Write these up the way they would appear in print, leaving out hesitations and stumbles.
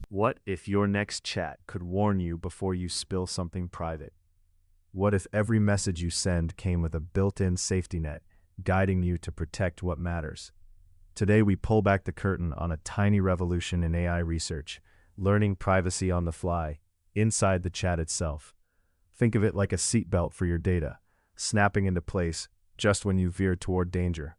What if your next chat could warn you before you spill something private? What if every message you send came with a built-in safety net, guiding you to protect what matters? Today we pull back the curtain on a tiny revolution in AI research, learning privacy on the fly, inside the chat itself. Think of it like a seatbelt for your data, snapping into place just when you veer toward danger.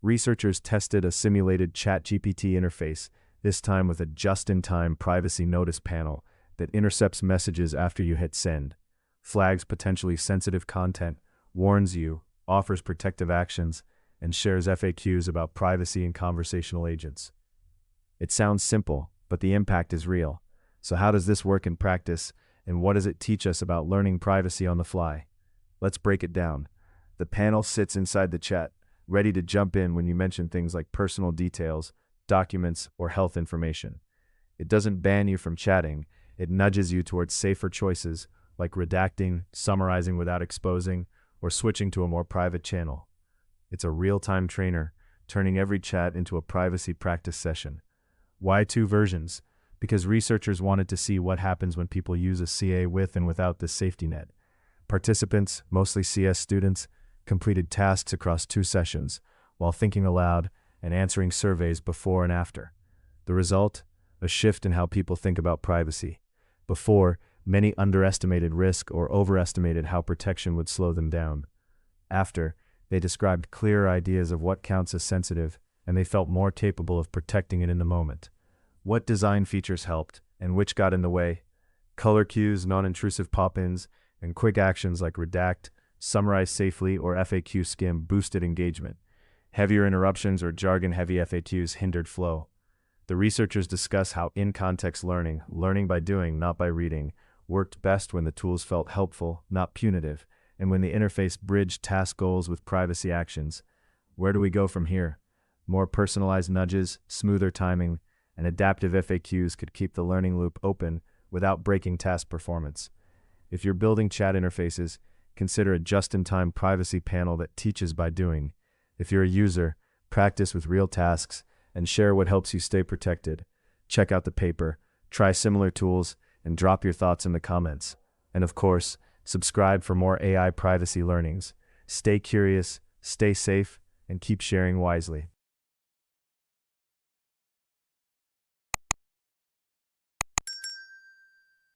Researchers tested a simulated ChatGPT interface, this time with a just-in-time privacy notice panel that intercepts messages after you hit send, flags potentially sensitive content, warns you, offers protective actions, and shares FAQs about privacy and conversational agents. It sounds simple, but the impact is real. So how does this work in practice, and what does it teach us about learning privacy on the fly? Let's break it down. The panel sits inside the chat, ready to jump in when you mention things like personal details, documents, or health information. It doesn't ban you from chatting, it nudges you towards safer choices like redacting, summarizing without exposing, or switching to a more private channel. It's a real-time trainer, turning every chat into a privacy practice session. Why two versions? Because researchers wanted to see what happens when people use a CA with and without this safety net. Participants, mostly CS students, completed tasks across 2 sessions, while thinking aloud and answering surveys before and after. The result? A shift in how people think about privacy. Before, many underestimated risk or overestimated how protection would slow them down. After, they described clearer ideas of what counts as sensitive, and they felt more capable of protecting it in the moment. What design features helped, and which got in the way? Color cues, non-intrusive pop-ins, and quick actions like redact, summarize safely, or FAQ skim boosted engagement. Heavier interruptions or jargon-heavy FAQs hindered flow. The researchers discuss how in-context learning, learning by doing, not by reading, worked best when the tools felt helpful, not punitive, and when the interface bridged task goals with privacy actions. Where do we go from here? More personalized nudges, smoother timing, and adaptive FAQs could keep the learning loop open without breaking task performance. If you're building chat interfaces, consider a just-in-time privacy panel that teaches by doing. If you're a user, practice with real tasks and share what helps you stay protected. Check out the paper, try similar tools, and drop your thoughts in the comments. And of course, subscribe for more AI privacy learnings. Stay curious, stay safe, and keep sharing wisely.